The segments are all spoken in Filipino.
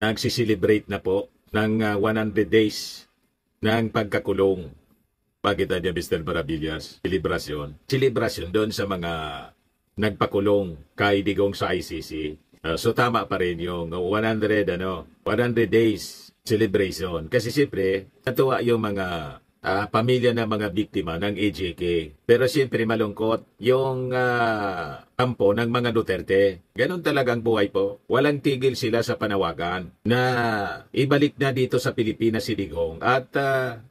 nagsiselebrate na po ng 100 days ng pagkakulong. Bakit niya, Mr. Maravillas? Selebrasyon doon sa mga nagpakulong kay Digong sa ICC. So tama pa rin yung 100 days celebration. Kasi siyempre, natuwa yung mga pamilya ng mga biktima ng AJK. Pero siyempre malungkot yung kampo ng mga Duterte. Ganon talagang buhay po. Walang tigil sila sa panawagan na ibalik na dito sa Pilipinas si Digong at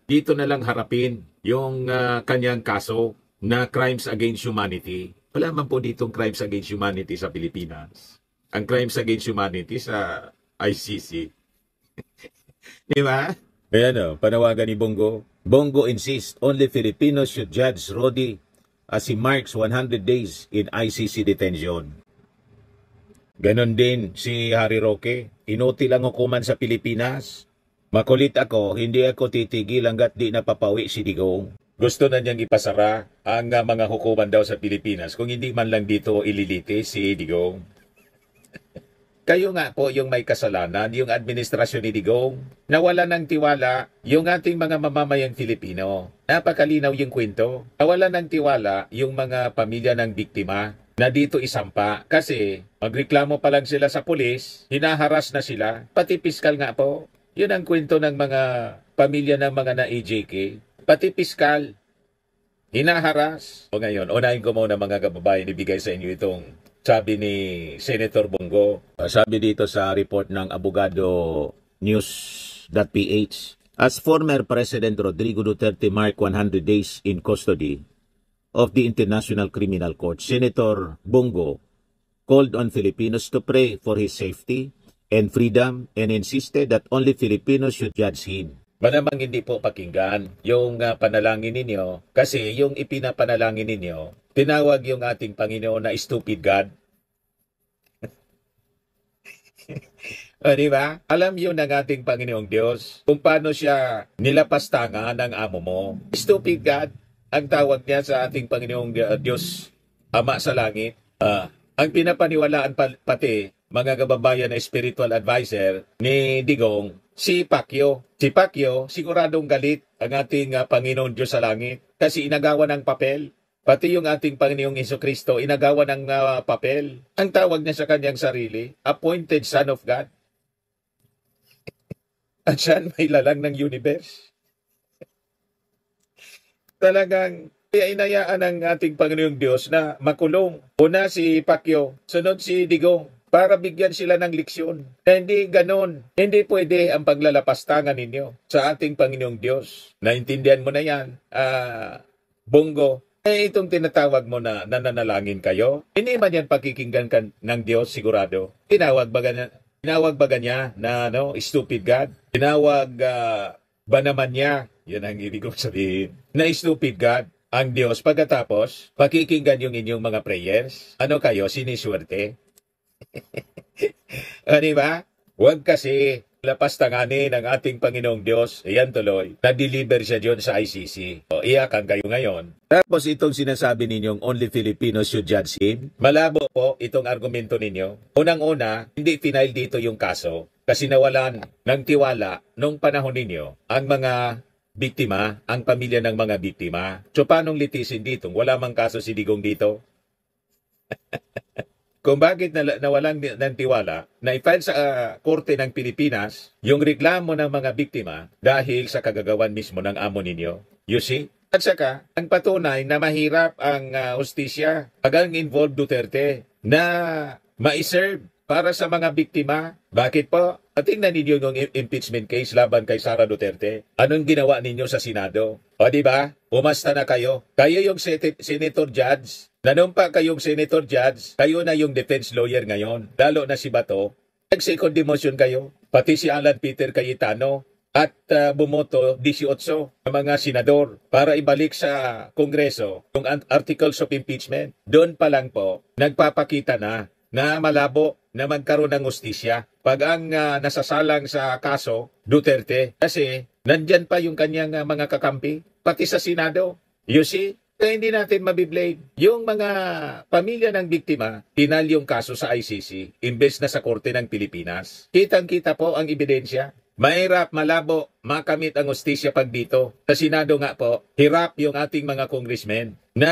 dito na lang harapin yung kanyang kaso na crimes against humanity. Wala man po ditong crimes against humanity sa Pilipinas. Ang crimes against humanity sa ICC. Di ba? Ayan panawagan ni Bongo. Bongo insists only Filipinos should judge Rodi as he marks 100 days in ICC detention. Ganon din si Harry Roque. Inutil ang hukuman sa Pilipinas. Makulit ako, hindi ako titigil hanggat di napapawi si Digong. Gusto na niyang ipasara ang mga hukuman daw sa Pilipinas kung hindi man lang dito ililite si Digong. Kayo nga po yung may kasalanan, yung administrasyon ni Digong. Nawala ng tiwala yung ating mga mamamayang Filipino. Napakalinaw yung kwento. Nawala ng tiwala yung mga pamilya ng biktima na dito isampa. Kasi magreklamo pa lang sila sa pulis, hinaharas na sila. Pati piskal nga po. Yun ang kwento ng mga pamilya ng mga na-AJK. Pati piskal, hinaharas. O ngayon, unahin ko muna mga kababayan, ibigay sa inyo itong sabi ni Senator Bongo. Sabi dito sa report ng Abogado News.ph, as former President Rodrigo Duterte marked 100 days in custody of the International Criminal Court, Senator Bongo called on Filipinos to pray for his safety and freedom and insisted that only Filipinos should judge him. Malamang hindi po pakinggan yung panalangin ninyo kasi yung ipinapanalangin ninyo, tinawag yung ating Panginoon na stupid God. Di ba? Alam yun ng ating Panginoong Diyos kung paano siya nilapastangan ng amo mo. Stupid God ang tawag niya sa ating Panginoong Diyos, Ama sa langit. Ang pinapaniwalaan pati mga kababayan na spiritual advisor ni Digong, si Pacquiao. Si Pacquiao, siguradong galit ang ating Panginoon Diyos sa langit kasi inagawa ng papel. Pati yung ating Panginoong Jesucristo, inagawa ng papel. Ang tawag niya sa kanyang sarili, appointed Son of God. At siya may lalang ng universe. Talagang kaya inayaan ng ating Panginoong Diyos na makulong. Una si Pacquiao, sunod si Digong, para bigyan sila ng leksyon. Na hindi ganon. Hindi pwede ang paglalapastangan ninyo sa ating Panginoong Diyos. Naintindihan mo na yan, Bongo. Itong tinatawag mo na nananalangin kayo, hindi man yan pakikinggan ng Diyos sigurado. Tinawag ba niya na stupid God? Tinawag ba naman niya, yan ang ibig kong sabihin, na stupid God ang Diyos pagkatapos pakikinggan yung inyong mga prayers? Ano kayo, siniswerte? Diba? Huwag kasi lapastanganin ng ating Panginoong Diyos. Ayan tuloy. Na-deliver siya diyon sa ICC. O, iyakan kayo ngayon. Tapos itong sinasabi ninyong only Filipinos should judge him. Malabo po itong argumento ninyo. Unang-una, hindi final dito yung kaso. Kasi nawalan ng tiwala nung panahon ninyo ang mga biktima, ang pamilya ng mga biktima. So paanong litisin dito? Wala mang kaso si Digong dito. Kung bakit nawalan ng tiwala na i-file sa Korte ng Pilipinas yung reklamo ng mga biktima dahil sa kagagawan mismo ng amo ninyo. You see? At saka, ang patunay na mahirap ang hustisya pag ang involved Duterte na ma-serve para sa mga biktima. Bakit po? Tingnan ninyo yung impeachment case laban kay Sara Duterte. Anong ginawa ninyo sa Senado? O diba? Umasta na kayo. Kayo yung Senator Judge. Nanumpa kayong Senator Judge, kayo na yung defense lawyer ngayon. Lalo na si Bato. Nag-second demotion kayo. Pati si Alan Peter Cayetano at bumoto 18 ng mga senador para ibalik sa Kongreso yung articles of impeachment. Doon pa lang po, nagpapakita na malabo na magkaroon ng hustisya pag ang nasasalang sa kaso Duterte. Kasi nandyan pa yung kanyang mga kakampi, pati sa Senado. You see? Kaya hindi natin mabiblame. Yung mga pamilya ng biktima, pinal yung kaso sa ICC, imbes na sa Korte ng Pilipinas. Kitang-kita po ang ebidensya. Mahirap, malabo, makamit ang hustisya pag dito. Sa Senado nga po, hirap yung ating mga congressmen na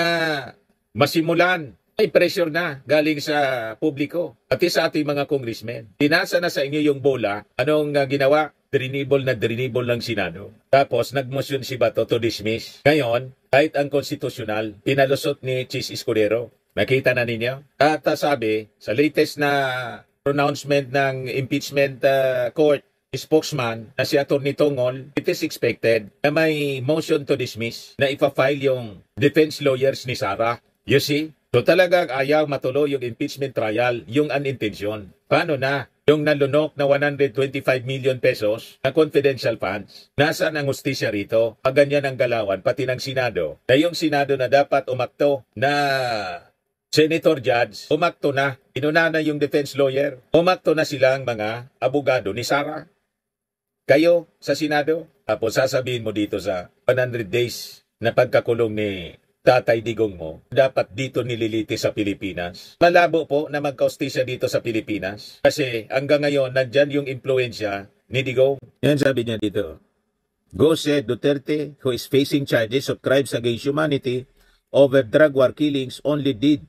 masimulan. May pressure na galing sa publiko at sa ating mga congressmen. Tinasa na sa inyo yung bola. Anong ginawa? Drinibol ng Senado. Tapos nagmotion si Bato to dismiss. Ngayon, kahit ang konstitusyonal, pinalusot ni Chis Escudero. Nakita na ninyo? At sabi, sa latest na pronouncement ng impeachment court, spokesman na si Atty. Tongol, it is expected na may motion to dismiss na ipa-file yung defense lawyers ni Sara. You see? So talagang ayaw matuloy yung impeachment trial, yung unintention. Paano na? Yung nalunok na 125 million pesos na confidential funds. Nasaan ang hustisya rito? Pag ganyan ang galawan, pati ng Senado. Na yung Senado na dapat umakto na senator judge, umakto na. Inuna na yung defense lawyer. Umakto na silang mga abogado ni Sara. Kayo sa Senado. Tapos sasabihin mo dito sa 100 days na pagkakulong ni Tatay Digong mo, dapat dito nililiti sa Pilipinas. Malabo po na magkaustisya dito sa Pilipinas. Kasi hanggang ngayon, nandyan yung impluensya ni Digong. Yan sabi niya dito. Go said Duterte, who is facing charges of crimes against humanity over drug war killings, only did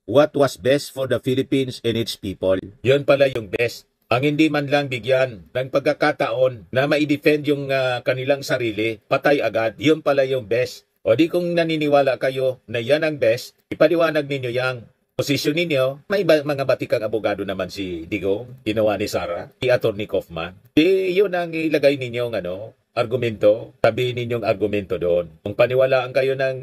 what was best for the Philippines and its people. Yun pala yung best. Ang hindi man lang bigyan ng pagkakataon na ma-defend yung kanilang sarili, patay agad, yun pala yung best. O di kung naniniwala kayo na yan ang best, ipaliwanag ninyo yung posisyon ninyo. May mga batikang abogado naman si Digong, ginawa ni Sara, si Atty. Kaufman. Di yun ang ilagay ninyong argumento, sabihin ninyong argumento doon. Kung paniwalaan kayo ng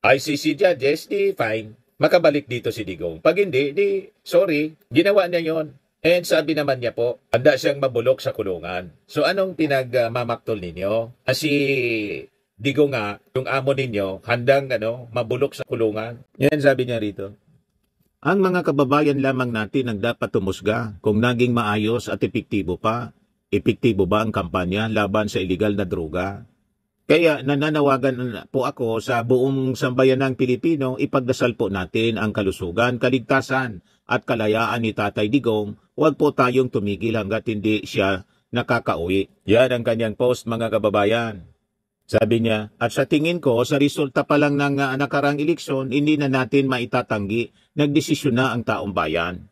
ICC judges, di fine. Makabalik dito si Digong. Pag hindi, di sorry, ginawa niya yon. And sabi naman niya po, handa siyang mabulok sa kulungan. So anong pinagmamaktol ninyo? Kasi Digong nga, yung amo ninyo, handang mabulok sa kulungan. Yan sabi niya rito. Ang mga kababayan lamang natin ang dapat tumusga kung naging maayos at epektibo pa. Epektibo ba ang kampanya laban sa iligal na droga? Kaya nananawagan po ako sa buong sambayanang Pilipino, ipagdasal po natin ang kalusugan, kaligtasan at kalayaan ni Tatay Digong. Huwag po tayong tumigil hanggat hindi siya nakakauwi. Yan ang kanyang post, mga kababayan. Sabi niya, at sa tingin ko, sa resulta pa lang ng nakarang eleksyon, hindi na natin maitatanggi, nagdesisyon na ang taong bayan.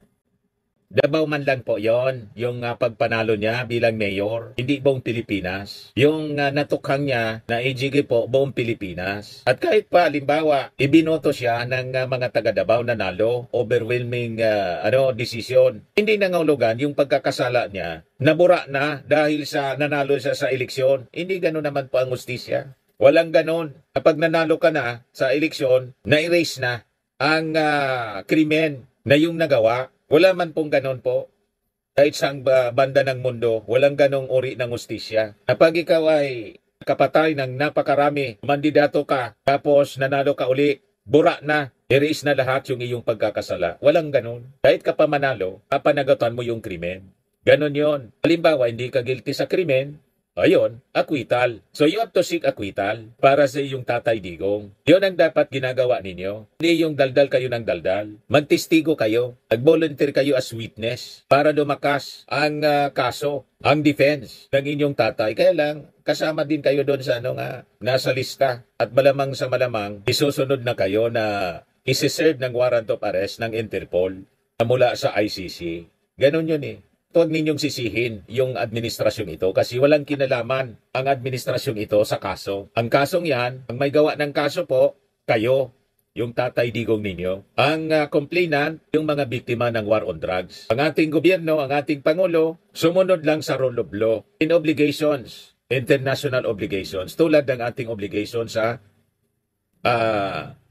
Davao man lang po yon, yung pagpanalo niya bilang mayor, hindi buong Pilipinas. Yung natukhang niya na EJK po, buong Pilipinas. At kahit pa, halimbawa, ibinoto siya ng mga taga Davao na nalo, overwhelming decision. Hindi nangahulugan yung pagkakasala niya, nabura na dahil sa nanalo siya sa eleksyon. Hindi gano'n naman po ang hustisya. Walang gano'n. Kapag nanalo ka na sa eleksyon, na-erase na ang krimen na yung nagawa. Wala man pong ganon po. Kahit sa banda ng mundo, walang ganong uri ng hustisya. Kapag ikaw ay kapatay ng napakarami, mandidato ka, tapos nanalo ka uli, bura na, erase na lahat yung iyong pagkakasala. Walang ganon. Kahit ka pa manalo, papanagatan mo yung krimen. Ganon yon. Halimbawa, hindi ka guilty sa krimen, ayun, acquittal. So you have to seek acquittal para sa iyong Tatay Digong. Yun ang dapat ginagawa ninyo. Hindi yung daldal kayo ng daldal. Magtestigo kayo. Nag-volunteer kayo as witness para lumakas ang kaso, ang defense ng inyong tatay. Kaya lang, kasama din kayo doon sa nasa lista. At malamang sa malamang, isusunod na kayo na isi-serve ng warrant of arrest ng Interpol mula sa ICC. Ganon yun eh. Huwag ninyong sisihin yung administrasyong ito kasi walang kinalaman ang administrasyong ito sa kaso. Ang kasong yan, ang may gawa ng kaso po, kayo, yung Tatay Digong ninyo. Ang complainant, yung mga biktima ng war on drugs. Ang ating gobyerno, ang ating Pangulo, sumunod lang sa rule of law in obligations, international obligations, tulad ng ating obligations sa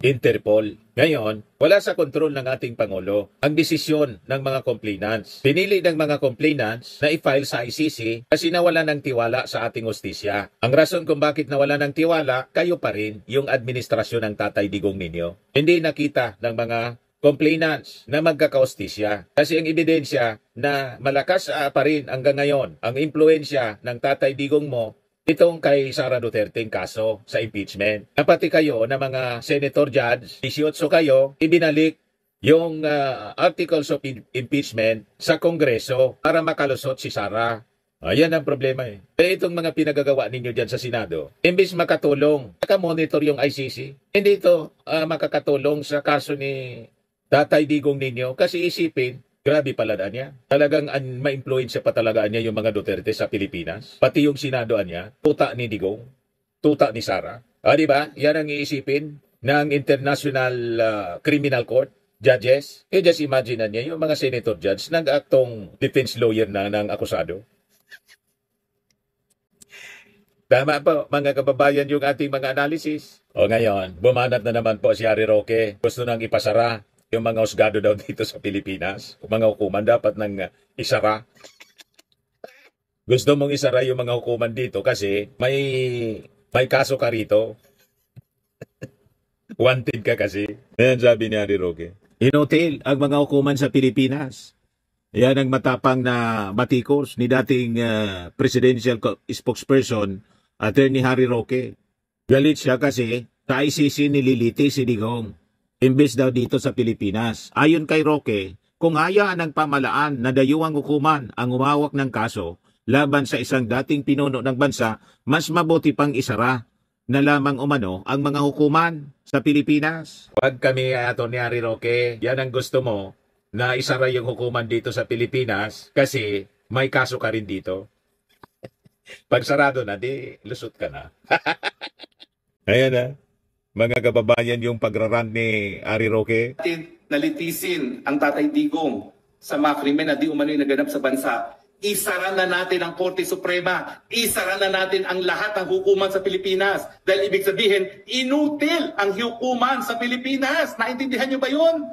Interpol. Ngayon, wala sa kontrol ng ating Pangulo ang desisyon ng mga complainants. Pinili ng mga complainants na i-file sa ICC kasi nawala ng tiwala sa ating hustisya. Ang rason kung bakit nawala ng tiwala, kayo pa rin yung administrasyon ng Tatay Digong ninyo. Hindi nakita ng mga complainants na magkakahustisya. Kasi ang ebidensya na malakas pa rin hanggang ngayon ang impluensya ng Tatay Digong mo itong kay Sara Duterte kaso sa impeachment. Napati kayo na mga senator judge, 18 kayo, ibinalik yung articles of impeachment sa Kongreso para makalusot si Sara. Ayan ang problema eh. Kaya itong mga pinagagawa ninyo dyan sa Senado, imbis makatulong, nakamonitor yung ICC, hindi ito makakatulong sa kaso ni Tatay Digong ninyo kasi isipin, grabe pala niya. Talagang ma-influence pa talaga niya yung mga Duterte sa Pilipinas. Pati yung Senado niya, tuta ni Digong, tuta ni Sara. Di ba? Yan ang iisipin ng International Criminal Court judges. Just imagine niya yung mga senator judge nag-aktong defense lawyer na ng akusado. Tama po, mga kababayan, yung ating mga analysis. O ngayon, bumanat na naman po si Harry Roque. Gusto nang ipasara yung mga husgado daw dito sa Pilipinas. Mga hukuman dapat nang isara. Gusto mong isara yung mga hukuman dito kasi may kaso ka rito. Wanted ka kasi. Ayan sabi ni Harry Roque. Inutil ang mga hukuman sa Pilipinas. Yan ang matapang na batikos ni dating presidential spokesperson Attorney Harry Roque. Galit siya kasi sa ICC nililiti si Digong. Imbes daw dito sa Pilipinas. Ayon kay Roque, kung hayaan ng pamalaan na dayuhang hukuman ang umawak ng kaso laban sa isang dating pinuno ng bansa, mas mabuti pang isara na lamang umano ang mga hukuman sa Pilipinas. Wag kami Attorney Harry Roque, yan ang gusto mo na isara yung hukuman dito sa Pilipinas kasi may kaso ka rin dito. Pag sarado na, di lusot ka na. Ayan na, mga kababayan, yung pagraran ni Harry Roque. Nalitisin ang Tatay Digong sa mga krimen na di umano'y naganap sa bansa. Isara na natin ang Korte Suprema. Isara na natin ang lahat ng hukuman sa Pilipinas. Dahil ibig sabihin, inutil ang hukuman sa Pilipinas. Naintindihan niyo ba yun?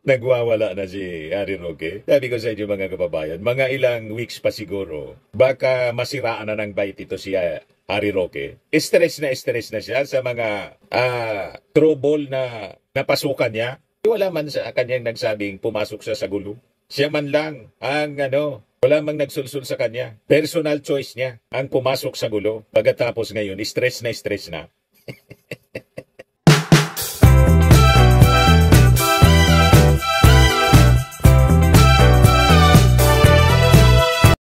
Nagwawala na si Harry Roque. Sabi ko sa inyo mga kababayan, mga ilang weeks pa siguro, baka masiraan na ng bait ito si Harry Roque. Stress na siya sa mga trouble na napasukan niya. Wala man sa kanyang nagsabing pumasok siya sa gulo. Siya man lang ang wala mang nagsulsul sa kanya. Personal choice niya ang pumasok sa gulo. Pagkatapos ngayon, stress na